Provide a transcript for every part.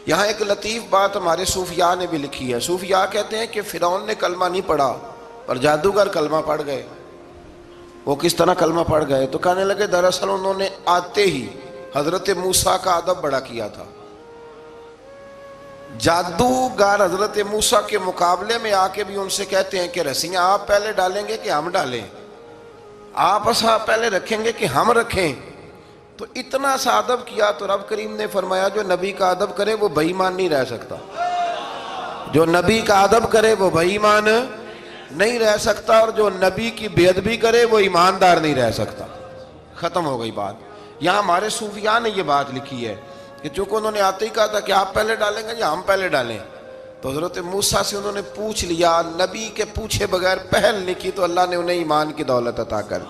یہاں ایک لطیف بات ہمارے صوفیاء نے بھی لکھی ہے. صوفیاء کہتے ہیں کہ فرعون نے کلمہ نہیں پڑھا پر جادوگر کلمہ پڑھ گئے. وہ کس طرح کلمہ پڑھ گئے؟ تو کہنے لگے دراصل انہوں نے آتے ہی حضرت موسیٰ کا ادب بڑا کیا تھا. جادوگر حضرت موسیٰ کے مقابلے میں آ کے بھی ان سے کہتے ہیں کہ رسیاں آپ پہلے ڈالیں گے کہ ہم ڈالیں؟ آپ اصحاب پہلے رکھیں گے کہ ہم رکھیں؟ تو اتنا سا ادب کیا تو رب کریم نے فرمایا جو نبی کا ادب کرے وہ بے ایمان نہیں رہ سکتا. جو نبی کا ادب کرے وہ بے ایمان نہیں رہ سکتا، اور جو نبی کی بے ادبی کرے وہ ایماندار نہیں رہ سکتا. ختم ہو گئی بات. یہاں ہمارے صوفیاء نے یہ بات لکھی ہے کہ چونکہ انہوں نے آتے ہی کہا تھا کہ آپ پہلے ڈالیں گے یا ہم پہلے ڈالیں، تو حضرت موسیٰ سے انہوں نے پوچھ لیا. نبی کے پوچھے بغیر پہل نہیں کی تو اللہ نے انہیں ایمان کی دولت عطا کر.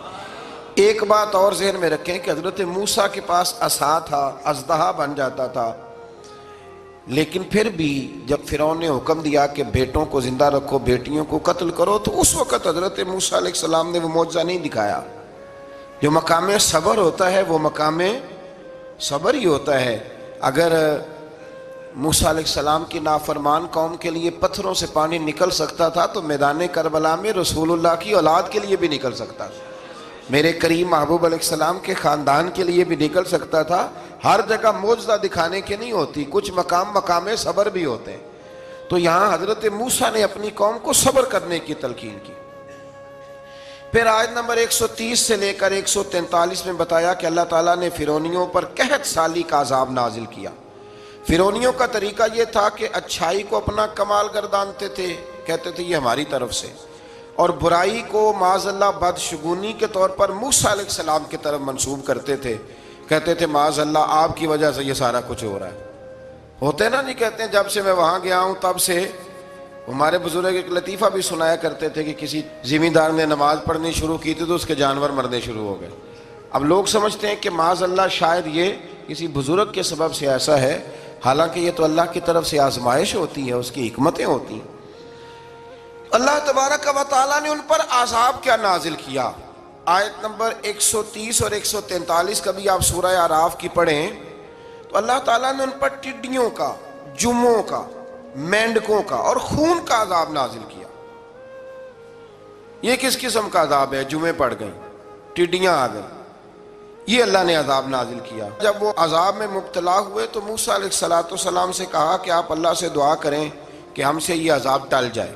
ایک بات اور ذہن میں رکھیں کہ حضرت موسیٰ کے پاس عصا تھا، اژدہا بن جاتا تھا، لیکن پھر بھی جب فرعون نے حکم دیا کہ بیٹوں کو زندہ رکھو بیٹیوں کو قتل کرو، تو اس وقت حضرت موسیٰ علیہ السلام نے وہ معجزہ نہیں دکھایا. جو مقام صبر ہوتا ہے وہ مقام صبر ہی ہوتا ہے. اگر موسیٰ علیہ السلام کی نافرمان قوم کے لیے پتھروں سے پانی نکل سکتا تھا تو میدان کربلا میں رسول اللہ کی اولاد کے لیے بھی نکل سکتا تھا، میرے کریم محبوب علیہ السلام کے خاندان کے لیے بھی نکل سکتا تھا. ہر جگہ معجزہ دکھانے کی نہیں ہوتی، کچھ مقام صبر بھی ہوتے ہیں. تو یہاں حضرت موسیٰ نے اپنی قوم کو صبر کرنے کی تلقین کی. پھر آیت نمبر 130 سے لے کر 143 میں بتایا کہ اللہ تعالیٰ نے فرعونیوں پر قحط سالی کا عذاب نازل کیا. فرعونیوں کا طریقہ یہ تھا کہ اچھائی کو اپنا کمال گردانتے تھے، کہتے تھے یہ ہماری طرف سے، اور برائی کو معاذ اللہ بدشگونی کے طور پر موسیٰ علیہ السلام کی طرف منسوب کرتے تھے. کہتے تھے معاذ اللہ آپ کی وجہ سے یہ سارا کچھ ہو رہا ہے. ہوتے نا نہیں کہتے ہیں جب سے میں وہاں گیا ہوں تب سے. ہمارے بزرگ ایک لطیفہ بھی سنایا کرتے تھے کہ کسی زمیندار نے نماز پڑھنی شروع کی تھی تو اس کے جانور مرنے شروع ہو گئے. اب لوگ سمجھتے ہیں کہ معاذ اللہ شاید یہ کسی بزرگ کے سبب سے ایسا ہے، حالانکہ یہ تو اللہ کی طرف سے آزمائش ہوتی ہے، اس کی حکمتیں ہوتی ہیں. اللہ تبارک و تعالیٰ نے ان پر عذاب کیا نازل کیا. آیت نمبر 130 اور 143 کبھی آپ سورہ اعراف کی پڑھیں تو اللہ تعالیٰ نے ان پر ٹڈیوں کا، جموں کا، مینڈکوں کا اور خون کا عذاب نازل کیا. یہ کس قسم کا عذاب ہے؟ جمعیں پڑ گئیں، ٹڈیاں آ گئیں، یہ اللہ نے عذاب نازل کیا. جب وہ عذاب میں مبتلا ہوئے تو موسیٰ علیہ السلام سے کہا کہ آپ اللہ سے دعا کریں کہ ہم سے یہ عذاب ٹل جائے.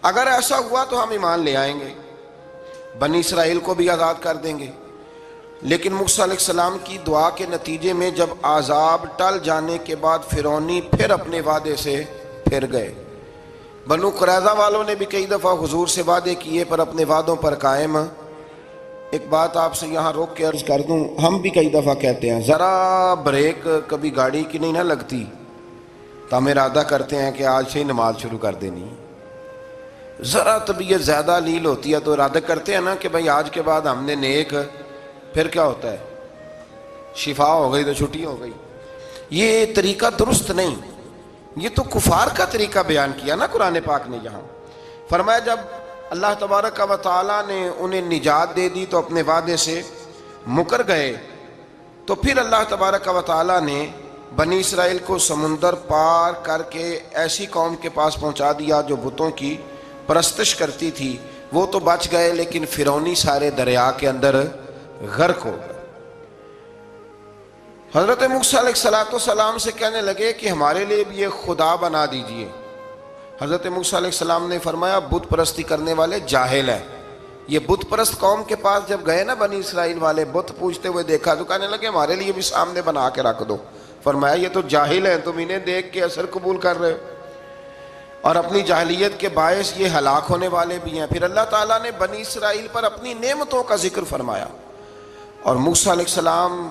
اگر ایسا ہوا تو ہم ایمان لے آئیں گے، بنی اسرائیل کو بھی آزاد کر دیں گے. لیکن موسیٰ علیہ السلام کی دعا کے نتیجے میں جب عذاب ٹل جانے کے بعد فرعونی پھر اپنے وعدے سے پھر گئے. بنو قریظہ والوں نے بھی کئی دفعہ حضور سے وعدے کیے پر اپنے وعدوں پر قائم. ایک بات آپ سے یہاں روک کے عرض کر دوں، ہم بھی کئی دفعہ کہتے ہیں ذرا بریک کبھی گاڑی کی نہیں نہ لگتی تو ہم ارادہ کرتے ہیں کہ آج سے ہی نماز شروع کر دینی. ذرا طبیعت زیادہ لیل ہوتی ہے تو ارادہ کرتے ہیں نا کہ بھائی آج کے بعد ہم نے نیک، پھر کیا ہوتا ہے؟ شفا ہو گئی تو چھٹی ہو گئی. یہ طریقہ درست نہیں. یہ تو کفار کا طریقہ بیان کیا نا قرآن پاک نے. یہاں فرمایا جب اللہ تبارک و تعالیٰ نے انہیں نجات دے دی تو اپنے وعدے سے مکر گئے. تو پھر اللہ تبارک و تعالیٰ نے بنی اسرائیل کو سمندر پار کر کے ایسی قوم کے پاس پہنچا دیا جو بتوں کی پرستش کرتی تھی. وہ تو بچ گئے لیکن فرعونی سارے دریا کے اندر غرق ہو گئے. حضرت موسیٰ علیہ السلام سے کہنے لگے کہ ہمارے لیے بھی یہ خدا بنا دیجئے. حضرت موسیٰ علیہ السلام نے فرمایا بت پرستی کرنے والے جاہل ہیں. یہ بت پرست قوم کے پاس جب گئے نا بنی اسرائیل والے بت پوجتے ہوئے دیکھا تو کہنے لگے ہمارے لیے بھی سامنے بنا کے رکھ دو. فرمایا یہ تو جاہل ہیں، تم انہیں دیکھ کے اثر قبول کر رہے ہو اور اپنی جاہلیت کے باعث یہ ہلاک ہونے والے بھی ہیں. پھر اللہ تعالیٰ نے بنی اسرائیل پر اپنی نعمتوں کا ذکر فرمایا اور موسیٰ علیہ السلام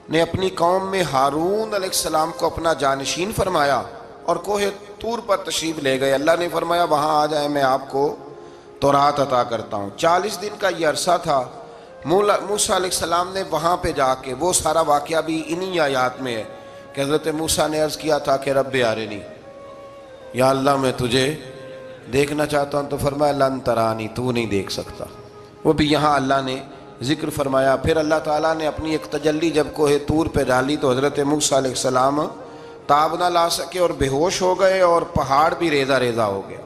نے اپنی قوم میں ہارون علیہ السلام کو اپنا جانشین فرمایا اور کوہ طور پر تشریف لے گئے. اللہ نے فرمایا وہاں آ جائیں، میں آپ کو تورات عطا کرتا ہوں. 40 دن کا یہ عرصہ تھا. موسیٰ علیہ السلام نے وہاں پہ جا کے، وہ سارا واقعہ بھی انہی آیات میں ہے کہ حضرت موسیٰ نے عرض کیا تھا کہ رب ارنی، یا اللہ میں تجھے دیکھنا چاہتا ہوں. تو فرمایا لن ترانی، تو نہیں دیکھ سکتا. وہ بھی یہاں اللہ نے ذکر فرمایا. پھر اللہ تعالیٰ نے اپنی ایک تجلی جب کوہ طور پہ ڈالی تو حضرت موسیٰ علیہ السلام تاب نہ لا سکے اور بے ہوش ہو گئے اور پہاڑ بھی ریزہ ریزہ ہو گیا،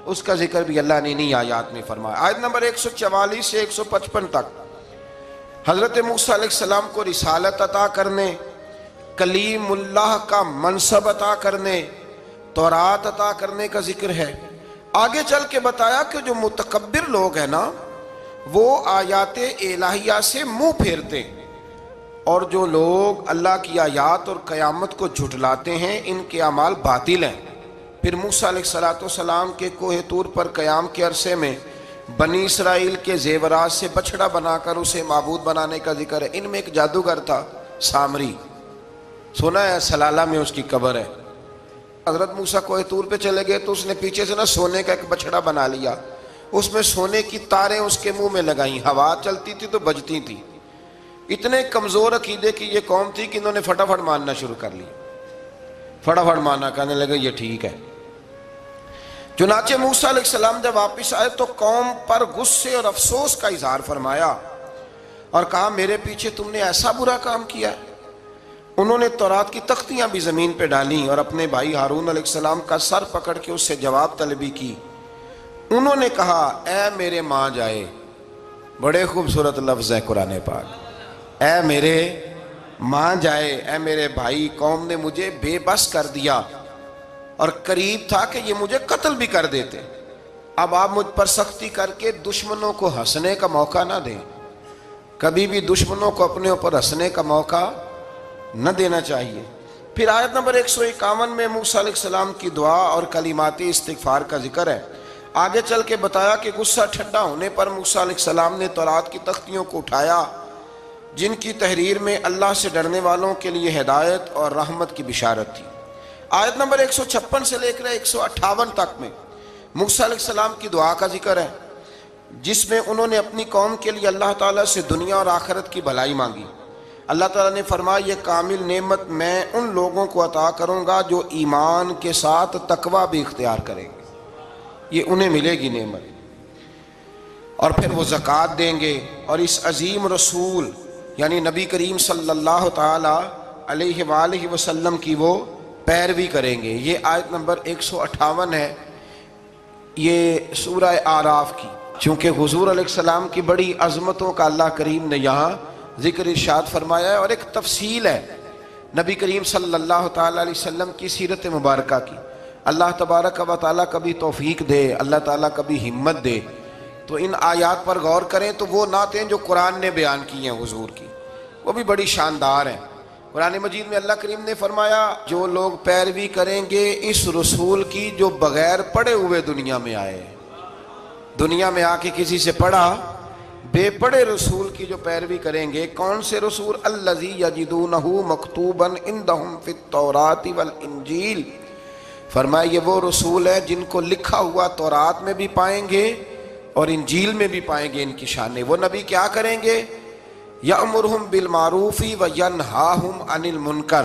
اس کا ذکر بھی اللہ نے انہی آیات میں فرمایا۔ آیت نمبر 144 سے 155 تک حضرت موسیٰ علیہ السلام کو رسالت عطا کرنے، کلیم اللہ کا منصب عطا کرنے، تورات عطا کرنے کا ذکر ہے۔ آگے چل کے بتایا کہ جو متکبر لوگ ہیں نا وہ آیات الہیہ سے منہ پھیرتے ہیں، اور جو لوگ اللہ کی آیات اور قیامت کو جھٹلاتے ہیں ان کے اعمال باطل ہیں۔ پھر موسیٰ علیہ السلام کے کوہ طور پر قیام کے عرصے میں بنی اسرائیل کے زیورات سے بچڑا بنا کر اسے معبود بنانے کا ذکر ہے۔ ان میں ایک جادوگر تھا سامری، سنا ہے سلالہ میں اس کی قبر ہے۔ حضرت موسیٰ کوہ طور پہ چلے گئے تو اس نے پیچھے سے نا سونے کا ایک بچڑا بنا لیا، اس میں سونے کی تاریں اس کے منہ میں لگائیں، ہوا چلتی تھی تو بجتی تھی۔ اتنے کمزور عقیدے کی یہ قوم تھی کہ انہوں نے فٹافٹ ماننا شروع کر لی، فٹافٹ ماننا، کہنے لگے یہ ٹھیک ہے۔ چنانچہ موسیٰ علیہ السلام جب واپس آئے تو قوم پر غصے اور افسوس کا اظہار فرمایا اور کہا میرے پیچھے تم نے ایسا برا کام کیا ہے۔ انہوں نے تورات کی تختیاں بھی زمین پہ ڈالیں اور اپنے بھائی ہارون علیہ السلام کا سر پکڑ کے اس سے جواب طلبی کی۔ انہوں نے کہا اے میرے ماں جائے، بڑے خوبصورت لفظ ہے قرآن پاک، اے میرے ماں جائے، اے میرے بھائی، قوم نے مجھے بے بس کر دیا اور قریب تھا کہ یہ مجھے قتل بھی کر دیتے۔ اب آپ مجھ پر سختی کر کے دشمنوں کو ہنسنے کا موقع نہ دیں، کبھی بھی دشمنوں کو اپنے اوپر ہنسنے کا موقع نہ دینا چاہیے۔ پھر آیت نمبر 151 میں موسیٰ علیہ السلام کی دعا اور کلمات استغفار کا ذکر ہے۔ آگے چل کے بتایا کہ غصہ ٹھنڈا ہونے پر موسیٰ علیہ السلام نے تورات کی تختیوں کو اٹھایا جن کی تحریر میں اللہ سے ڈرنے والوں کے لیے ہدایت اور رحمت کی بشارت تھی۔ آیت نمبر 156 سے لے کر 158 تک میں موسیٰ علیہ السلام کی دعا کا ذکر ہے جس میں انہوں نے اپنی قوم کے لیے اللہ تعالیٰ سے دنیا اور آخرت کی بھلائی مانگی۔ اللہ تعالیٰ نے فرمایا یہ کامل نعمت میں ان لوگوں کو عطا کروں گا جو ایمان کے ساتھ تقوی بھی اختیار کریں گے، یہ انہیں ملے گی نعمت، اور پھر وہ زکوٰۃ دیں گے اور اس عظیم رسول یعنی نبی کریم صلی اللہ تعالیٰ علیہ وآلہ وسلم کی وہ پیروی کریں گے۔ یہ آیت نمبر 158 ہے، یہ سورہ اعراف کی۔ چونکہ حضور علیہ السلام کی بڑی عظمتوں کا اللہ کریم نے یہاں ذکر ارشاد فرمایا ہے، اور ایک تفصیل ہے نبی کریم صلی اللہ تعالیٰ علیہ وسلم کی سیرت مبارکہ کی۔ اللہ تبارک و تعالیٰ کبھی توفیق دے، اللہ تعالیٰ کبھی ہمت دے تو ان آیات پر غور کریں تو وہ نعتیں جو قرآن نے بیان کی ہیں حضور کی وہ بھی بڑی شاندار ہیں۔ قرآن مجید میں اللہ کریم نے فرمایا جو لوگ پیروی کریں گے اس رسول کی جو بغیر پڑھے ہوئے دنیا میں آئے، دنیا میں آ کے کسی سے پڑھا، بے پڑھے رسول کی جو پیروی کریں گے۔ کون سے رسول؟ الذی یجدونہ مکتوبا عندہم فی التوراۃ والانجیل، فرمایا یہ وہ رسول ہے جن کو لکھا ہوا تورات میں بھی پائیں گے اور انجیل میں بھی پائیں گے ان کی شانیں۔ وہ نبی کیا کریں گے؟ یأمرہم بالمعروف وینہاہم عن المنکر،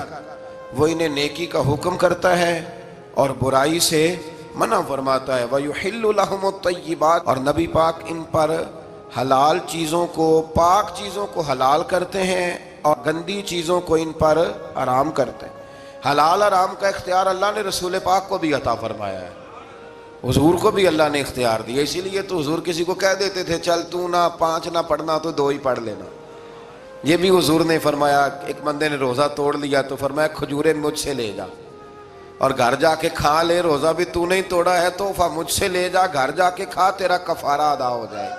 وہ انہیں نیکی کا حکم کرتا ہے اور برائی سے منع فرماتا ہے۔ ویحل لہم الطیبات، اور نبی پاک ان پر حلال چیزوں کو، پاک چیزوں کو حلال کرتے ہیں اور گندی چیزوں کو ان پر حرام کرتے ہیں۔ حلال حرام کا اختیار اللہ نے رسول پاک کو بھی عطا فرمایا ہے، حضور کو بھی اللہ نے اختیار دیا۔ اسی لیے تو حضور کسی کو کہہ دیتے تھے چل تو نہ 5 نہ پڑھنا تو 2 ہی پڑھ لینا، یہ بھی حضور نے فرمایا۔ ایک بندے نے روزہ توڑ لیا تو فرمایا کھجوریں مجھ سے لے جا اور گھر جا کے کھا لے، روزہ بھی تو نہیں توڑا ہے تحفہ مجھ سے لے جا، گھر جا کے کھا، تیرا کفارہ ادا ہو جائے۔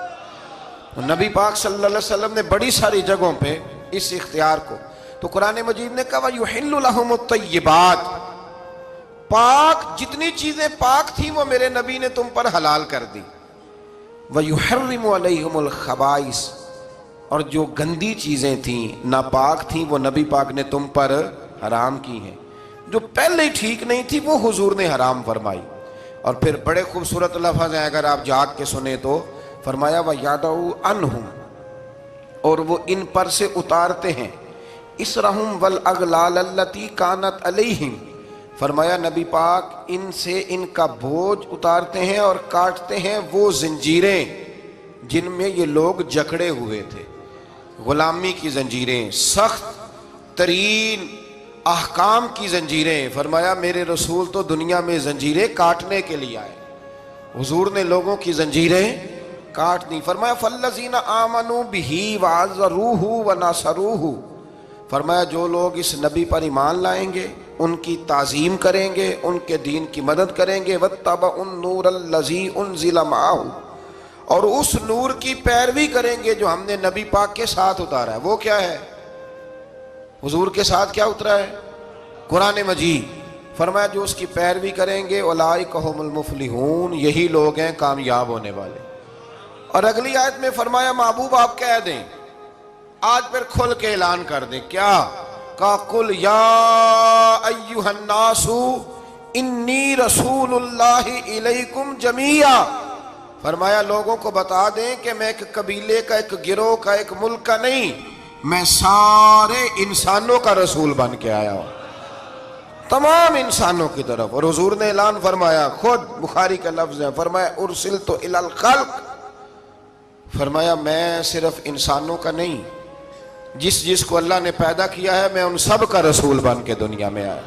نبی پاک صلی اللہ علیہ وسلم نے بڑی ساری جگہوں پہ اس اختیار کو، تو قرآن مجید نے کہا وَيُحِلُّ لَهُمُ الطَّيِّبَاتِ، پاک جتنی چیزیں پاک تھیں وہ میرے نبی نے تم پر حلال کر دی۔ وَيُحَرِّمُ عَلَيْهِمُ الْخَبَائِثِ، اور جو گندی چیزیں تھیں ناپاک تھیں وہ نبی پاک نے تم پر حرام کی ہیں، جو پہلے ہی ٹھیک نہیں تھی وہ حضور نے حرام فرمائی۔ اور پھر بڑے خوبصورت لفظ ہیں اگر آپ جاگ کے سنیں تو فرمایا وَيَدَعُ عَنْهُمْ، اور وہ ان پر سے اتارتے ہیں اِسْرَهُمْ وَالْأَغْلَالَ الَّتِي كَانَتْ عَلَيْهِمْ، فرمایا نبی پاک ان سے ان کا بوجھ اتارتے ہیں اور کاٹتے ہیں وہ زنجیریں جن میں یہ لوگ جکڑے ہوئے تھے، غلامی کی زنجیریں، سخت ترین احکام کی زنجیریں. فرمایا میرے رسول تو دنیا میں زنجیریں کاٹنے کے لیے آئے. حضور نے لوگوں کی زنجیریں کاٹ دی. فرمایا فالذین آمنوا بہ وعزروہ ونصروہ. فرمایا جو لوگ اس نبی پر ایمان لائیں گے، ان کی تعظیم کریں گے، ان کے دین کی مدد کریں گے، واتبعوا النور الذی انزل معہ، اور اس نور کی پیروی کریں گے جو ہم نے نبی پاک کے ساتھ اتارا ہے. وہ کیا ہے؟ حضور کے ساتھ کیا اترا ہے؟ قرآن مجید. فرمایا جو اس کی پیروی کریں گے اولئک ھم المفلحون، یہی لوگ ہیں کامیاب ہونے والے. اور اگلی آیت میں فرمایا محبوب آپ کہہ دیں، آج پھر کھل کے اعلان کر دیں. کیا؟ کہ قل یا ایھا الناس انی رسول اللہ الیکم جمیعا. فرمایا لوگوں کو بتا دیں کہ میں ایک قبیلے کا، ایک گروہ کا، ایک ملک کا نہیں، میں سارے انسانوں کا رسول بن کے آیا ہوں، تمام انسانوں کی طرف. اور حضور نے اعلان فرمایا، خود بخاری کا لفظ ہے، فرمایا ارسلت الی الخلق. فرمایا میں صرف انسانوں کا نہیں، جس کو اللہ نے پیدا کیا ہے میں ان سب کا رسول بن کے دنیا میں آیا،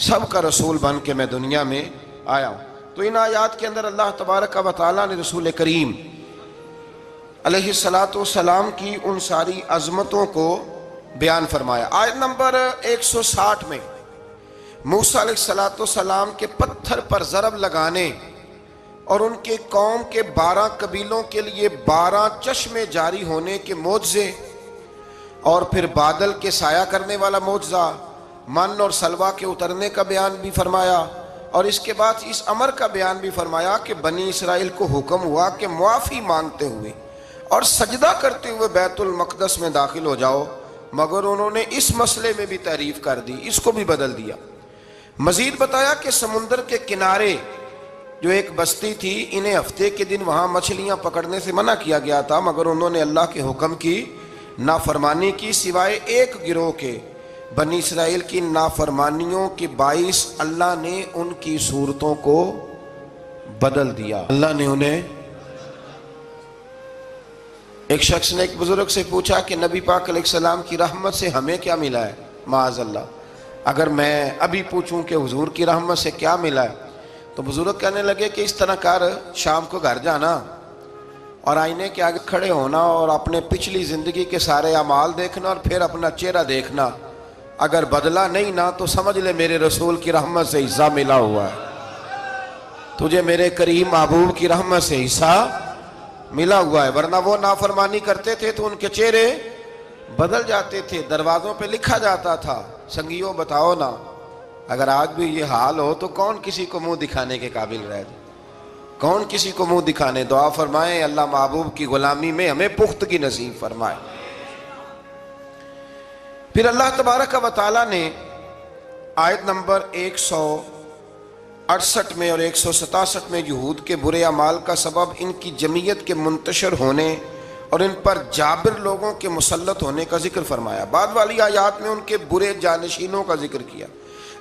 سب کا رسول بن کے میں دنیا میں آیا ہوں. تو ان آیات کے اندر اللہ تبارک و تعالیٰ نے رسول کریم علیہ السلام کی ان ساری عظمتوں کو بیان فرمایا. آیت نمبر 160 میں موسیٰ علیہ السلام کے پتھر پر ضرب لگانے اور ان کے قوم کے 12 قبیلوں کے لیے 12 چشمے جاری ہونے کے معجزے، اور پھر بادل کے سایہ کرنے والا معجزہ، من اور سلوہ کے اترنے کا بیان بھی فرمایا، اور اس کے بعد اس امر کا بیان بھی فرمایا کہ بنی اسرائیل کو حکم ہوا کہ معافی مانگتے ہوئے اور سجدہ کرتے ہوئے بیت المقدس میں داخل ہو جاؤ، مگر انہوں نے اس مسئلے میں بھی تعریف کر دی، اس کو بھی بدل دیا. مزید بتایا کہ سمندر کے کنارے جو ایک بستی تھی، انہیں ہفتے کے دن وہاں مچھلیاں پکڑنے سے منع کیا گیا تھا، مگر انہوں نے اللہ کے حکم کی نافرمانی کی، سوائے ایک گروہ کے. بنی اسرائیل کی نافرمانیوں کے باعث اللہ نے ان کی صورتوں کو بدل دیا. اللہ نے انہیں، ایک شخص نے ایک بزرگ سے پوچھا کہ نبی پاک علیہ السلام کی رحمت سے ہمیں کیا ملا ہے؟ معاذ اللہ، اگر میں ابھی پوچھوں کہ حضور کی رحمت سے کیا ملا ہے، تو بزرگ کہنے لگے کہ اس طرح کر، شام کو گھر جانا اور آئینے کے آگے کھڑے ہونا اور اپنے پچھلی زندگی کے سارے اعمال دیکھنا اور پھر اپنا چہرہ دیکھنا، اگر بدلا نہیں نا تو سمجھ لے میرے رسول کی رحمت سے حصہ ملا ہوا ہے، تجھے میرے کریم محبوب کی رحمت سے حصہ ملا ہوا ہے. ورنہ وہ نافرمانی کرتے تھے تو ان کے چہرے بدل جاتے تھے، دروازوں پہ لکھا جاتا تھا. سنگیوں بتاؤ نا، اگر آج بھی یہ حال ہو تو کون کسی کو منہ دکھانے کے قابل رہ جائے؟ کون کسی کو منہ دکھانے؟ دعا فرمائیں اللہ محبوب کی غلامی میں ہمیں پختگی نصیب فرمائے. پھر اللہ تبارک و تعالیٰ نے آیت نمبر 168 میں اور 167 میں یہود کے برے اعمال کا سبب ان کی جمعیت کے منتشر ہونے اور ان پر جابر لوگوں کے مسلط ہونے کا ذکر فرمایا. بعد والی آیات میں ان کے برے جانشینوں کا ذکر کیا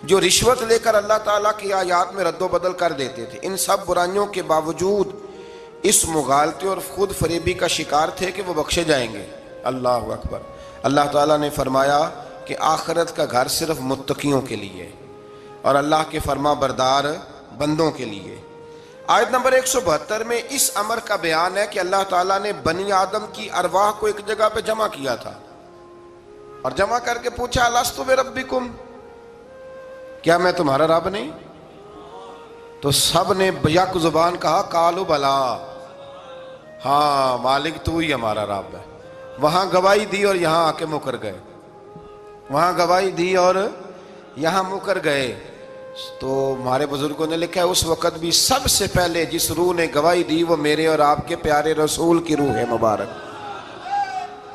جو رشوت لے کر اللہ تعالیٰ کی آیات میں رد و بدل کر دیتے تھے. ان سب برائیوں کے باوجود اس مغالطے اور خود فریبی کا شکار تھے کہ وہ بخشے جائیں گے. اللہ اکبر. اللہ تعالیٰ نے فرمایا کہ آخرت کا گھر صرف متقیوں کے لیے اور اللہ کے فرما بردار بندوں کے لیے. آیت نمبر 172 میں اس امر کا بیان ہے کہ اللہ تعالیٰ نے بنی آدم کی ارواح کو ایک جگہ پہ جمع کیا تھا اور جمع کر کے پوچھا الست بربکم، کیا میں تمہارا رب نہیں؟ تو سب نے بیک زبان کہا قالوا بلا، ہاں مالک تو ہی ہمارا رب ہے. وہاں گواہی دی اور یہاں آ کے مکر گئے، وہاں گواہی دی اور یہاں مکر گئے. تو ہمارے بزرگوں نے لکھا ہے اس وقت بھی سب سے پہلے جس روح نے گواہی دی وہ میرے اور آپ کے پیارے رسول کی روح ہے مبارک،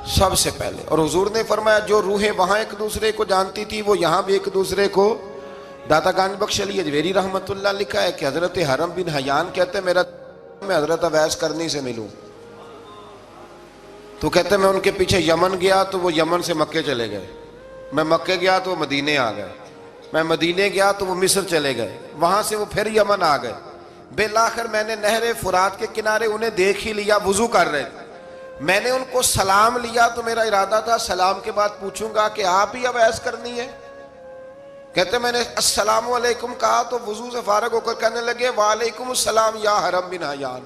سب سے پہلے. اور حضور نے فرمایا جو روحیں وہاں ایک دوسرے کو جانتی تھی وہ یہاں بھی ایک دوسرے کو. داتا گنج بخش علی اجویری رحمت اللہ لکھا ہے کہ حضرت حرم بن حیان کہتے میں حضرت اویس کرنی سے ملوں، تو کہتے میں ان کے پیچھے یمن گیا تو وہ یمن سے مکے چلے گئے، میں مکے گیا تو وہ مدینے آ گئے، میں مدینے گیا تو وہ مصر چلے گئے، وہاں سے وہ پھر یمن آ گئے. بالآخر میں نے نہر فرات کے کنارے انہیں دیکھ ہی لیا، وضو کر رہے تھے. میں نے ان کو سلام لیا تو میرا ارادہ تھا سلام کے بعد پوچھوں گا کہ آپ ہی اویس کرنی ہے، کہتے میں نے السلام علیکم کہا تو وضو سے فارغ ہو کر کہنے لگے وعلیکم السلام یا حرم بن حیان.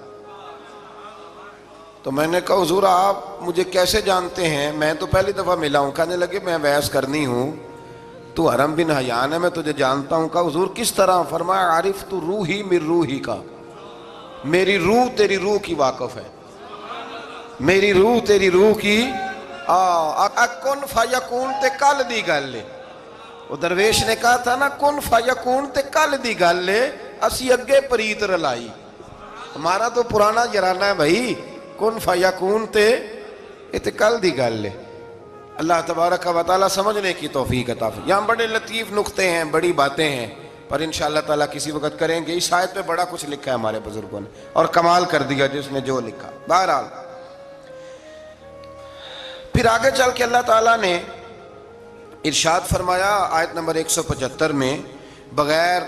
تو میں نے کہا حضور آپ مجھے کیسے جانتے ہیں؟ میں تو پہلی دفعہ ملا ہوں. کہنے لگے میں ویس کرنی ہوں، تو حرم بن حیان ہے، میں تجھے جانتا ہوں. کہا حضور کس طرح؟ فرمایا عارف تو روحی من روحی کا، میری روح تیری روح کی واقف ہے، میری روح تیری روح کی. کن فیکون تے کل دی گل لے. وہ درویش نے کہا تھا نا کن فیکون تے کل دی گل لے، اسی اگے پریت رلائی. ہمارا تو پرانا جرانہ ہے بھائی، کن فیکون تے کل دی گل لے. اللہ تبارک و تعالیٰ سمجھنے کی توفیق عطا فرمائے. یہاں بڑے لطیف نقطے ہیں، بڑی باتیں ہیں، پر انشاءاللہ تعالیٰ کسی وقت کریں گے. اس آیت پہ بڑا کچھ لکھا ہے ہمارے بزرگوں نے، اور کمال کر دیا جس نے جو لکھا. بہرحال پھر آگے چل کے اللہ تعالیٰ نے ارشاد فرمایا آیت نمبر 175 میں، بغیر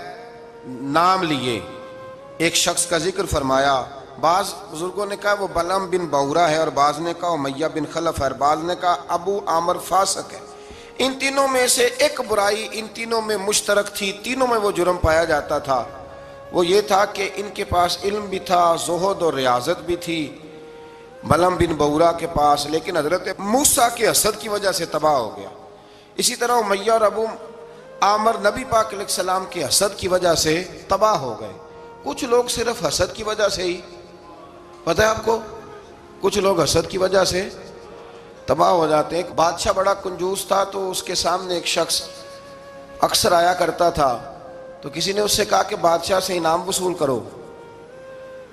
نام لیے ایک شخص کا ذکر فرمایا. بعض بزرگوں نے کہا وہ بلم بن بورا ہے، اور بعض نے کہا امیہ بن خلف ہے، اور بعض نے کہا ابو عامر فاسق ہے. ان تینوں میں سے ایک برائی ان تینوں میں مشترک تھی، تینوں میں وہ جرم پایا جاتا تھا. وہ یہ تھا کہ ان کے پاس علم بھی تھا، زہد اور ریاضت بھی تھی بلم بن بورا کے پاس، لیکن حضرت موسیٰ کے حسد کی وجہ سے تباہ ہو گیا. اسی طرح امیہ اور ابو عامر نبی پاک علیہ السلام کے حسد کی وجہ سے تباہ ہو گئے. کچھ لوگ صرف حسد کی وجہ سے ہی، پتہ ہے آپ کو، کچھ لوگ حسد کی وجہ سے تباہ ہو جاتے ہیں. ایک بادشاہ بڑا کنجوس تھا، تو اس کے سامنے ایک شخص اکثر آیا کرتا تھا. تو کسی نے اس سے کہا کہ بادشاہ سے انعام وصول کرو.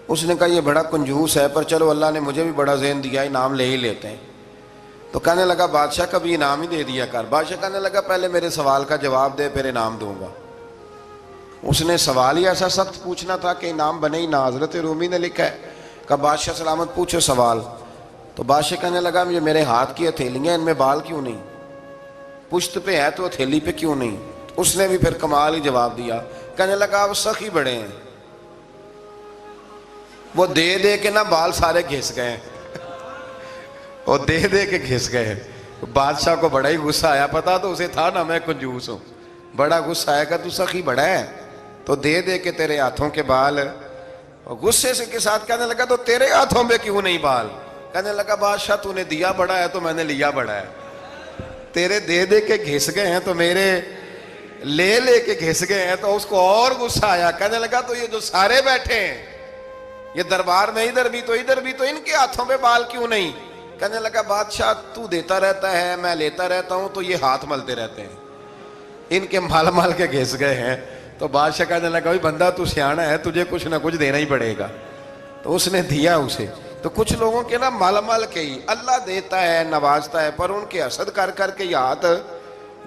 اس نے کہا یہ بڑا کنجوس ہے، پر چلو اللہ نے مجھے بھی بڑا ذہن دیا، انعام لے ہی لیتے ہیں. تو کہنے لگا بادشاہ کا بھی انعام ہی دے دیا کر. بادشاہ کہنے لگا پہلے میرے سوال کا جواب دے پھر انعام دوں گا. اس نے سوال ہی ایسا سخت پوچھنا تھا کہ انعام بنے ہی نہ. حضرت رومی نے لکھا ہے کہ بادشاہ سلامت پوچھو سوال. تو بادشاہ کہنے لگا یہ میرے ہاتھ کی ہتھیلیاں، ان میں بال کیوں نہیں؟ پشت پہ ہے تو ہتھیلی پہ کیوں نہیں؟ اس نے بھی پھر کمال ہی جواب دیا. کہنے لگا آپ سخی بڑے ہیں، وہ دے دے کے نا بال سارے گھس گئے، وہ دے دے کے گھس گئے. بادشاہ کو بڑا ہی غصہ آیا، پتا تو اسے تھا نا میں کنجوس ہوں. بڑا غصہ آیا کہ تو سخی بڑا ہے تو دے دے کے تیرے ہاتھوں کے بال. غصے سے کے ساتھ کہنے لگا تو تیرے ہاتھوں میں کیوں نہیں بال؟ کہنے لگا بادشاہ تو نے دیا بڑا ہے تو میں نے لیا بڑا ہے. تیرے دے دے کے گھس گئے ہیں تو میرے لے لے کے گھس گئے ہیں. تو اس کو اور غصہ آیا. کہنے لگا تو یہ جو سارے بیٹھے ہیں یہ دربار میں ادھر بھی تو ادھر بھی تو ان کے ہاتھوں میں بال کیوں نہیں؟ کہنے لگا بادشاہ تو دیتا رہتا ہے، میں لیتا رہتا ہوں، تو یہ ہاتھ ملتے رہتے ہیں، ان کے مال مال کے گھس گئے ہیں. تو بادشاہ کہنے لگا بھائی بندہ تو سیانا ہے، تجھے کچھ نہ کچھ دینا ہی پڑے گا. تو اس نے دیا اسے. تو کچھ لوگوں کے نا مال مال کے ہی اللہ دیتا ہے، نوازتا ہے، پر ان کے حسد کر کر کے یہ ہاتھ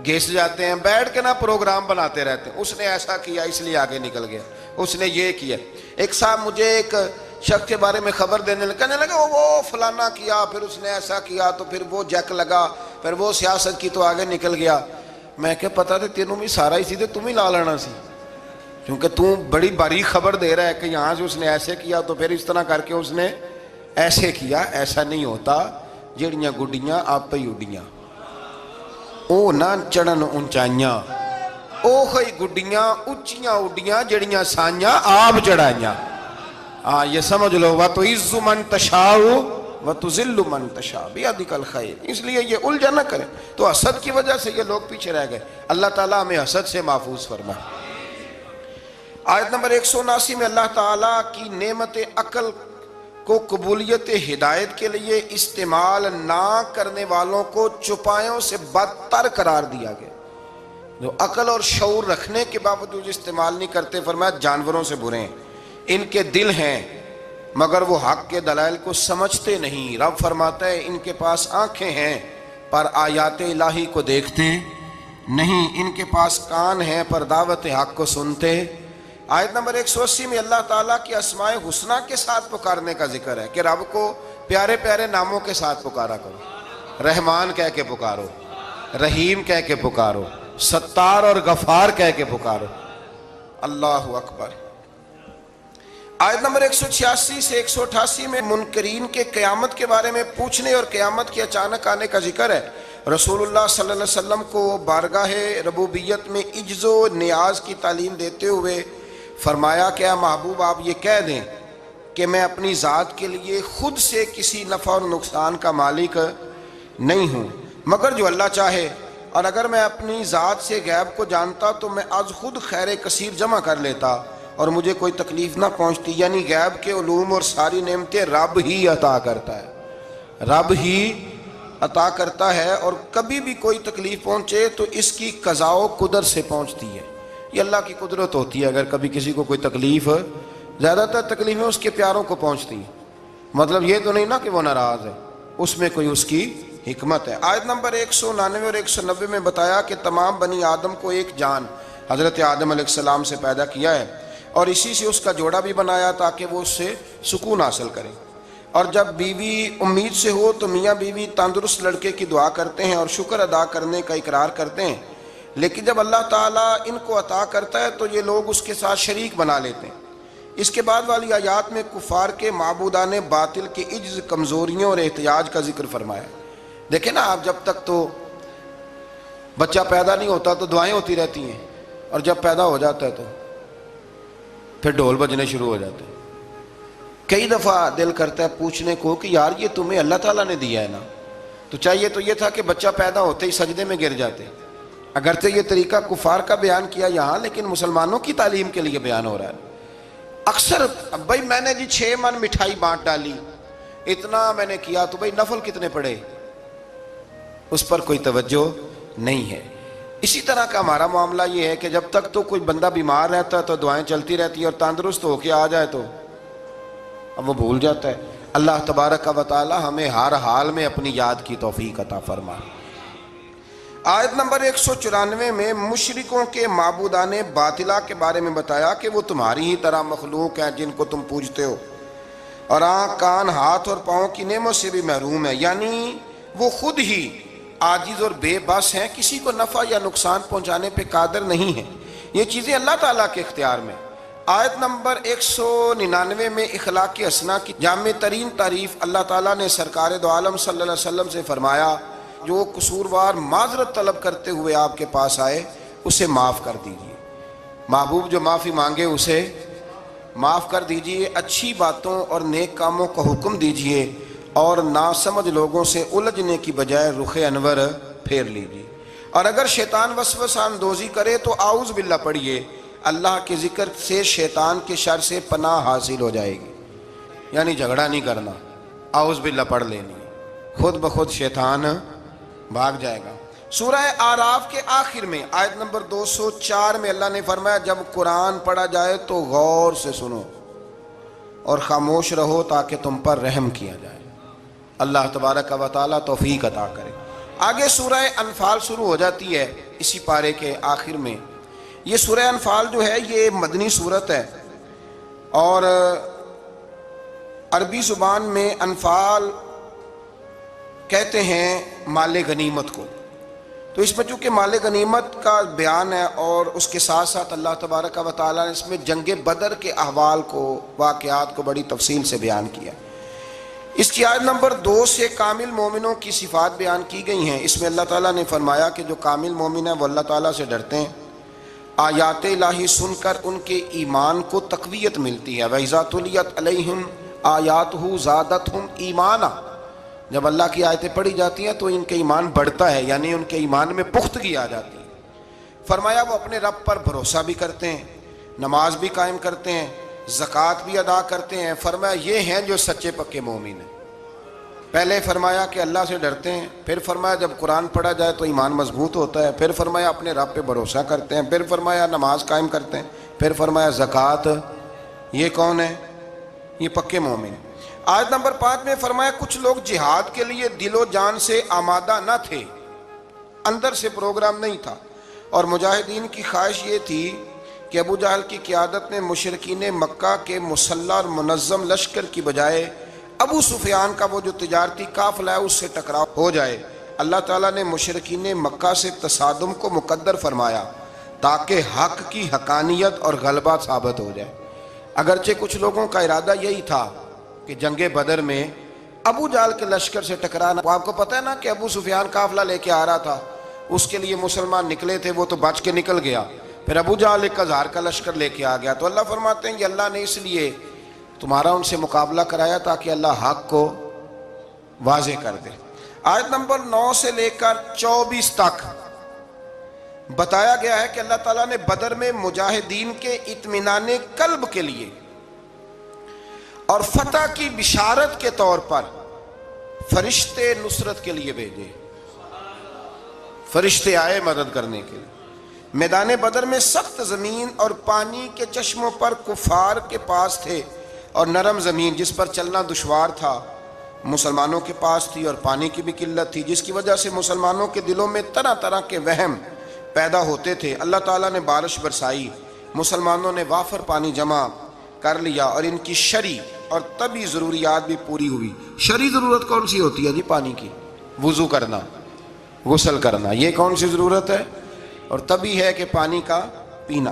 گھس جاتے ہیں. بیٹھ کے نا پروگرام بناتے رہتے ہیں، اس نے ایسا کیا اس لیے آگے نکل گیا، اس نے یہ کیا. ایک صاحب مجھے ایک شخص کے بارے میں خبر دینے لگا، کہنے لگا وہ فلانا کیا، پھر اس نے ایسا کیا، تو پھر وہ جیک لگا، پھر وہ سیاست کی تو آگے نکل گیا. میں کہ پتا تھا تینوں بھی سارا ہی سی تھے، تم ہی لا لینا سی، کیونکہ تم بڑی باریک خبر دے رہا ہے کہ یہاں سے اس نے ایسے کیا تو پھر اس طرح کر کے اس نے ایسے کیا. ایسا نہیں ہوتا. جڑیاں گڈیاں آپ ہی اڈیاں، او نہ چڑھن اونچائیاں، او خی گڈیاں اچیاں اڈیاں جڑیاں سائیاں آپ چڑھائیاں. یہ سمجھ لو وَتُعِزُّ مَن تَشَاءُ وَتُذِلُّ مَن تَشَاءُ بِيَدِكَ الْخَيْرُ. اس لیے یہ الجھا نہ کریں. تو حسد کی وجہ سے یہ لوگ پیچھے رہ گئے. اللہ تعالیٰ ہمیں حسد سے محفوظ فرمائے. آیت نمبر 179 میں اللہ تعالیٰ کی نعمت عقل کو قبولیت ہدایت کے لیے استعمال نہ کرنے والوں کو چوپایوں سے بدتر قرار دیا گیا. جو عقل اور شعور رکھنے کے باوجود استعمال نہیں کرتے، فرمایا جانوروں سے برے ہیں. ان کے دل ہیں مگر وہ حق کے دلائل کو سمجھتے نہیں. رب فرماتا ہے ان کے پاس آنکھیں ہیں پر آیات الہی کو دیکھتے نہیں، ان کے پاس کان ہیں پر دعوت حق کو سنتے. آیت نمبر 180 میں اللہ تعالیٰ کی اسماء حسنہ کے ساتھ پکارنے کا ذکر ہے کہ رب کو پیارے پیارے ناموں کے ساتھ پکارا کرو. رحمان کہہ کے پکارو، رحیم کہہ کے پکارو، ستار اور غفار کہہ کے پکارو. اللہ اکبر. آیت نمبر 186 سے 188 میں منکرین کے قیامت کے بارے میں پوچھنے اور قیامت کے اچانک آنے کا ذکر ہے. رسول اللہ صلی اللہ علیہ وسلم کو بارگاہ ربوبیت میں عجز و نیاز کی تعلیم دیتے ہوئے فرمایا کہ اے محبوب آپ یہ کہہ دیں کہ میں اپنی ذات کے لیے خود سے کسی نفع اور نقصان کا مالک نہیں ہوں مگر جو اللہ چاہے، اور اگر میں اپنی ذات سے غیب کو جانتا تو میں از خود خیر کثیر جمع کر لیتا اور مجھے کوئی تکلیف نہ پہنچتی۔ یعنی غیب کے علوم اور ساری نعمتیں رب ہی عطا کرتا ہے، رب ہی عطا کرتا ہے، اور کبھی بھی کوئی تکلیف پہنچے تو اس کی قضاء و قدر سے پہنچتی ہے۔ یہ اللہ کی قدرت ہوتی ہے، اگر کبھی کسی کو کوئی تکلیف، زیادہ تر تکلیفیں اس کے پیاروں کو پہنچتی ہیں، مطلب یہ تو نہیں نا کہ وہ ناراض ہے، اس میں کوئی اس کی حکمت ہے۔ آیت نمبر 199 اور 190 میں بتایا کہ تمام بنی آدم کو ایک جان حضرت آدم علیہ السلام سے پیدا کیا ہے اور اسی سے اس کا جوڑا بھی بنایا تاکہ وہ اس سے سکون حاصل کریں، اور جب بیوی امید سے ہو تو میاں بیوی تندرست لڑکے کی دعا کرتے ہیں اور شکر ادا کرنے کا اقرار کرتے ہیں، لیکن جب اللہ تعالیٰ ان کو عطا کرتا ہے تو یہ لوگ اس کے ساتھ شریک بنا لیتے ہیں۔ اس کے بعد والی آیات میں کفار کے معبودان باطل کے عجز، کمزوریوں اور احتیاج کا ذکر فرمایا۔ دیکھیں نا آپ، جب تک تو بچہ پیدا نہیں ہوتا تو دعائیں ہوتی رہتی ہیں، اور جب پیدا ہو جاتا ہے تو پھر ڈھول بجنے شروع ہو جاتے ہیں۔ کئی دفعہ دل کرتا ہے پوچھنے کو کہ یار یہ تمہیں اللہ تعالیٰ نے دیا ہے نا، تو چاہیے تو یہ تھا کہ بچہ پیدا ہوتے ہی سجدے میں گر جاتے۔ اگرچہ یہ طریقہ کفار کا بیان کیا یہاں، لیکن مسلمانوں کی تعلیم کے لیے بیان ہو رہا ہے۔ اکثر بھائی میں نے 6 من مٹھائی بانٹ ڈالی، اتنا میں نے کیا، تو بھائی نفل کتنے پڑے، اس پر کوئی توجہ نہیں ہے۔ اسی طرح کا ہمارا معاملہ یہ ہے کہ جب تک تو کوئی بندہ بیمار رہتا ہے تو دعائیں چلتی رہتی ہیں، اور تندرست ہو کے آ جائے تو اب وہ بھول جاتا ہے۔ اللہ تبارک و تعالی ہمیں ہر حال میں اپنی یاد کی توفیق عطا فرمائے۔ آیت نمبر 194 میں مشرکوں کے معبودان باطلہ کے بارے میں بتایا کہ وہ تمہاری ہی طرح مخلوق ہیں جن کو تم پوجتے ہو، اور آنکھ، کان، ہاتھ اور پاؤں کی نعمت سے بھی محروم ہے، یعنی وہ خود ہی عاجز اور بے بس ہیں، کسی کو نفع یا نقصان پہنچانے پہ قادر نہیں ہیں، یہ چیزیں اللہ تعالیٰ کے اختیار میں۔ آیت نمبر 199 میں اخلاق حسنہ کی جامع ترین تعریف اللہ تعالیٰ نے سرکار دو عالم صلی اللہ علیہ وسلم سے فرمایا، جو قصوروار معذرت طلب کرتے ہوئے آپ کے پاس آئے اسے معاف کر دیجئے۔ محبوب جو معافی مانگے اسے معاف کر دیجئے، اچھی باتوں اور نیک کاموں کا حکم دیجئے، اور ناسمجھ لوگوں سے الجھنے کی بجائے رخ انور پھیر لیجئے، اور اگر شیطان وسوسہ اندوزی کرے تو اعوذ باللہ پڑھیے، اللہ کے ذکر سے شیطان کے شر سے پناہ حاصل ہو جائے گی۔ یعنی جھگڑا نہیں کرنا، اعوذ باللہ پڑھ لینی، خود بخود شیطان بھاگ جائے گا۔ سورہ اعراف کے آخر میں آیت نمبر 204 میں اللہ نے فرمایا، جب قرآن پڑھا جائے تو غور سے سنو اور خاموش رہو تاکہ تم پر رحم کیا جائے۔ اللہ تبارک و تعالیٰ توفیق عطا کرے۔ آگے سورہ انفال شروع ہو جاتی ہے اسی پارے کے آخر میں۔ یہ سورہ انفال جو ہے یہ مدنی سورت ہے، اور عربی زبان میں انفال کہتے ہیں مال غنیمت کو۔ تو اس میں چونکہ مال غنیمت کا بیان ہے، اور اس کے ساتھ ساتھ اللہ تبارک و تعالیٰ نے اس میں جنگ بدر کے احوال کو، واقعات کو بڑی تفصیل سے بیان کیا۔ اس کی آیت نمبر 2 سے کامل مومنوں کی صفات بیان کی گئی ہیں۔ اس میں اللہ تعالیٰ نے فرمایا کہ جو کامل مومن ہیں وہ اللہ تعالیٰ سے ڈرتے ہیں، آیات الہی سن کر ان کے ایمان کو تقویت ملتی ہے۔ وَإِذَا تُلِيَتْ عَلَيْهِمْ آیَاتُهُ زَادَتْهُمْ ایمانا، جب اللہ کی آیتیں پڑھی جاتی ہیں تو ان کے ایمان بڑھتا ہے، یعنی ان کے ایمان میں پختگی آ جاتی ہے۔ فرمایا وہ اپنے رب پر بھروسہ بھی کرتے ہیں، نماز بھی قائم کرتے ہیں، زکوٰۃ بھی ادا کرتے ہیں۔ فرمایا یہ ہیں جو سچے پکے مومن ہیں۔ پہلے فرمایا کہ اللہ سے ڈرتے ہیں، پھر فرمایا جب قرآن پڑھا جائے تو ایمان مضبوط ہوتا ہے، پھر فرمایا اپنے رب پہ بھروسہ کرتے ہیں، پھر فرمایا نماز قائم کرتے ہیں، پھر فرمایا زکوٰۃ۔ یہ کون ہے؟ یہ پکے مومن۔ آیت نمبر 5 میں فرمایا کچھ لوگ جہاد کے لیے دل و جان سے آمادہ نہ تھے، اندر سے پروگرام نہیں تھا، اور مجاہدین کی خواہش یہ تھی کہ ابو جہل کی قیادت میں مشرکین مکہ کے مسلح اور منظم لشکر کی بجائے ابو سفیان کا وہ جو تجارتی قافلہ ہے اس سے ٹکراؤ ہو جائے۔ اللہ تعالیٰ نے مشرکین مکہ سے تصادم کو مقدر فرمایا تاکہ حق کی حقانیت اور غلبہ ثابت ہو جائے۔ اگرچہ کچھ لوگوں کا ارادہ یہی تھا کہ جنگ بدر میں ابو جہل کے لشکر سے ٹکرانا. آپ کو پتہ ہے نا کہ ابو سفیان قافلہ لے کے آ رہا تھا, اس کے لیے مسلمان نکلے تھے, وہ تو بچ کے نکل گیا. پھر ابو جہل 1000 کا لشکر لے کے آ گیا. تو اللہ فرماتے ہیں کہ اللہ نے اس لیے تمہارا ان سے مقابلہ کرایا تاکہ اللہ حق کو واضح کر دے. آیت نمبر 9 سے لے کر 24 تک بتایا گیا ہے کہ اللہ تعالیٰ نے بدر میں مجاہدین کے اطمینان قلب کے لیے اور فتح کی بشارت کے طور پر فرشتے نصرت کے لیے بھیجے. فرشتے آئے مدد کرنے کے لیے. میدان بدر میں سخت زمین اور پانی کے چشموں پر کفار کے پاس تھے, اور نرم زمین جس پر چلنا دشوار تھا مسلمانوں کے پاس تھی, اور پانی کی بھی قلت تھی, جس کی وجہ سے مسلمانوں کے دلوں میں طرح طرح کے وہم پیدا ہوتے تھے. اللہ تعالیٰ نے بارش برسائی, مسلمانوں نے وافر پانی جمع کر لیا, اور ان کی شرعی اور طبی ضروریات بھی پوری ہوئی. شرعی ضرورت کون سی ہوتی ہے جی؟ پانی کی, وضو کرنا, غسل کرنا, یہ کون سی ضرورت ہے؟ اور طبی ہے کہ پانی کا پینا.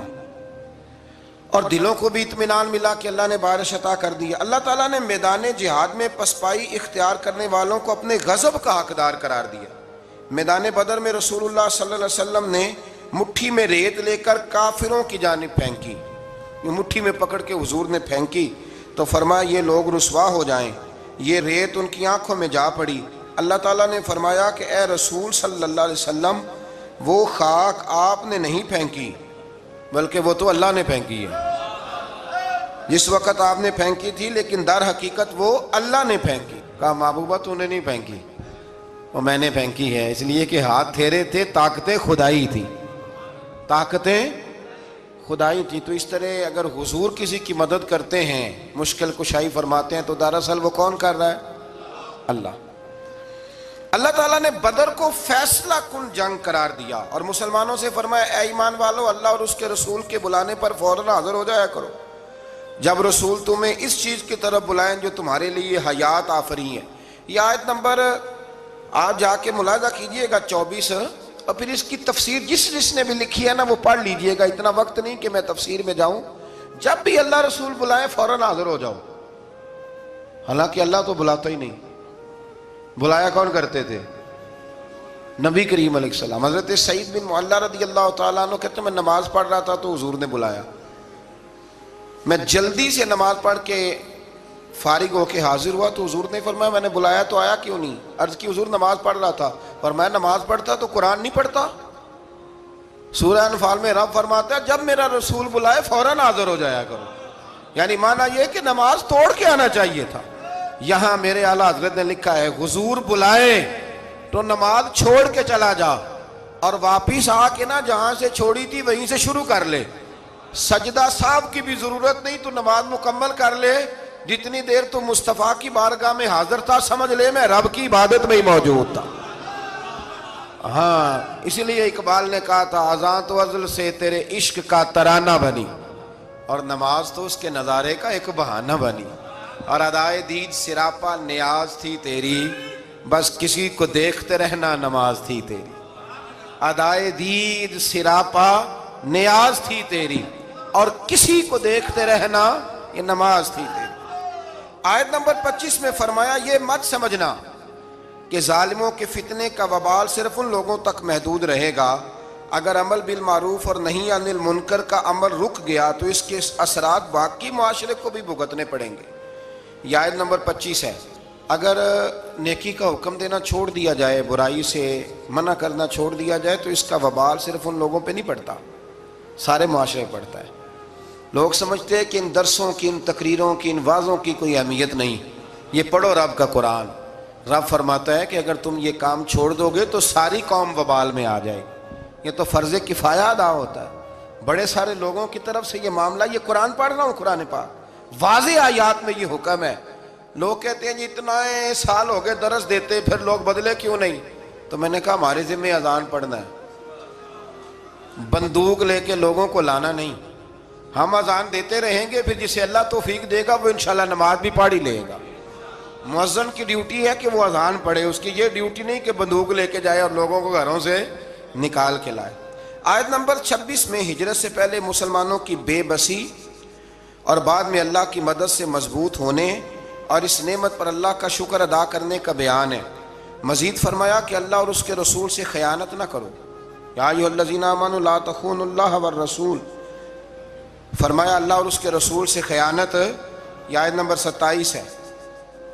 اور دلوں کو بھی اطمینان ملا کہ اللہ نے بارش عطا کر دی. اللہ تعالیٰ نے میدان جہاد میں پسپائی اختیار کرنے والوں کو اپنے غضب کا حقدار قرار دیا. میدان بدر میں رسول اللہ صلی اللہ علیہ وسلم نے مٹھی میں ریت لے کر کافروں کی جانب پھینکی. مٹھی میں پکڑ کے حضور نے پھینکی تو فرمایا یہ لوگ رسوا ہو جائیں. یہ ریت ان کی آنکھوں میں جا پڑی. اللہ تعالیٰ نے فرمایا کہ اے رسول صلی اللہ علیہ وسلم, وہ خاک آپ نے نہیں پھینکی بلکہ وہ تو اللہ نے پھینکی ہے. جس وقت آپ نے پھینکی تھی لیکن در حقیقت وہ اللہ نے پھینکی. کہا محبوبہ تو نے نہیں پھینکی, وہ میں نے پھینکی ہے, اس لیے کہ ہاتھ تھیرے تھے, طاقتیں خدائی تھی, طاقتیں خدائی تھی. تو اس طرح اگر حضور کسی کی مدد کرتے ہیں, مشکل کشائی فرماتے ہیں, تو دراصل وہ کون کر رہا ہے؟ اللہ. اللہ تعالیٰ نے بدر کو فیصلہ کن جنگ قرار دیا اور مسلمانوں سے فرمایا اے ایمان والو, اللہ اور اس کے رسول کے بلانے پر فوراً حاضر ہو جایا کرو جب رسول تمہیں اس چیز کی طرف بلائیں جو تمہارے لیے حیات آفری ہے. یہ آیت نمبر آپ جا کے ملاحظہ کیجئے گا 24, اور پھر اس کی تفسیر جس نے بھی لکھی ہے نا وہ پڑھ لیجئے گا. اتنا وقت نہیں کہ میں تفسیر میں جاؤں. جب بھی اللہ رسول بلائیں فوراً حاضر ہو جاؤ. حالانکہ اللہ تو بلاتا ہی نہیں, بلایا کون کرتے تھے؟ نبی کریم علیہ السلام. حضرت سعید بن معلہ رضی اللہ تعالیٰ عنہ کہتے ہیں میں نماز پڑھ رہا تھا تو حضور نے بلایا. میں جلدی سے نماز پڑھ کے فارغ ہو کے حاضر ہوا تو حضور نے فرمایا میں نے بلایا تو آیا کیوں نہیں؟ عرض کی حضور نماز پڑھ رہا تھا. فرمایا نماز پڑھتا تو قرآن نہیں پڑھتا؟ سورہ انفال میں رب فرماتا ہے جب میرا رسول بلائے فوراً حاضر ہو جایا کرو. یعنی معنی یہ کہ نماز توڑ کے آنا چاہیے تھا. یہاں میرے اعلیٰ حضرت نے لکھا ہے حضور بلائے تو نماز چھوڑ کے چلا جا, اور واپس آ کے نا جہاں سے چھوڑی تھی وہیں سے شروع کر لے. سجدہ صاحب کی بھی ضرورت نہیں, تو نماز مکمل کر لے. جتنی دیر تو مصطفیٰ کی بارگاہ میں حاضر تھا سمجھ لے میں رب کی عبادت میں ہی موجود تھا. ہاں اسی لیے اقبال نے کہا تھا اذان تو ازل سے تیرے عشق کا ترانہ بنی, اور نماز تو اس کے نظارے کا ایک بہانہ بنی. اور ادائے دید سراپا نیاز تھی تیری, بس کسی کو دیکھتے رہنا نماز تھی تیری. ادائے دید سراپا نیاز تھی تیری, اور کسی کو دیکھتے رہنا یہ نماز تھی تیری. آیت نمبر 25 میں فرمایا یہ مت سمجھنا کہ ظالموں کے فتنے کا وبال صرف ان لوگوں تک محدود رہے گا. اگر عمل بالمعروف اور نہی عن المنکر کا عمل رک گیا تو اس کے اثرات باقی معاشرے کو بھی بھگتنے پڑیں گے. یہ آیت نمبر 25 ہے. اگر نیکی کا حکم دینا چھوڑ دیا جائے, برائی سے منع کرنا چھوڑ دیا جائے, تو اس کا وبال صرف ان لوگوں پہ نہیں پڑتا, سارے معاشرے پہ پڑتا ہے. لوگ سمجھتے ہیں کہ ان درسوں کی, ان تقریروں کی, ان وعظوں کی کوئی اہمیت نہیں. یہ پڑھو رب کا قرآن. رب فرماتا ہے کہ اگر تم یہ کام چھوڑ دو گے تو ساری قوم وبال میں آ جائے. یہ تو فرض کفایہ ادا ہوتا ہے. بڑے سارے لوگوں کی طرف سے یہ معاملہ, یہ قرآن پڑھ رہا ہوں, قرآن پاک واضح آیات میں یہ حکم ہے. لوگ کہتے ہیں جی اتنا سال ہو گئے درس دیتے پھر لوگ بدلے کیوں نہیں؟ تو میں نے کہا ہمارے ذمہ اذان پڑھنا ہے, بندوق لے کے لوگوں کو لانا نہیں. ہم اذان دیتے رہیں گے, پھر جسے اللہ توفیق دے گا وہ انشاءاللہ نماز بھی پڑھ ہی لے گا. مؤذن کی ڈیوٹی ہے کہ وہ اذان پڑھے, اس کی یہ ڈیوٹی نہیں کہ بندوق لے کے جائے اور لوگوں کو گھروں سے نکال کے لائے. آیت نمبر 26 میں ہجرت سے پہلے مسلمانوں کی بے بسی اور بعد میں اللہ کی مدد سے مضبوط ہونے اور اس نعمت پر اللہ کا شکر ادا کرنے کا بیان ہے۔ مزید فرمایا کہ اللہ اور اس کے رسول سے خیانت نہ کرو، یا ایھا الذین آمنوا لا تخونوا اللہ والرسول، فرمایا اللہ اور اس کے رسول سے خیانت، یہ آیت نمبر 27 ہے،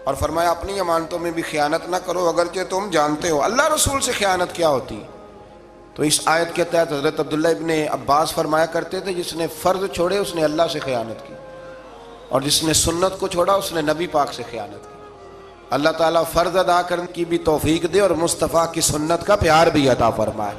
اور فرمایا اپنی امانتوں میں بھی خیانت نہ کرو اگرچہ تم جانتے ہو۔ اللہ رسول سے خیانت کیا ہوتی؟ تو اس آیت کے تحت حضرت عبداللہ ابن عباس فرمایا کرتے تھے جس نے فرض چھوڑے اس نے اللہ سے خیانت کی، اور جس نے سنت کو چھوڑا اس نے نبی پاک سے خیانت کی۔ اللہ تعالیٰ فرض ادا کرنے کی بھی توفیق دے اور مصطفیٰ کی سنت کا پیار بھی عطا فرمائے۔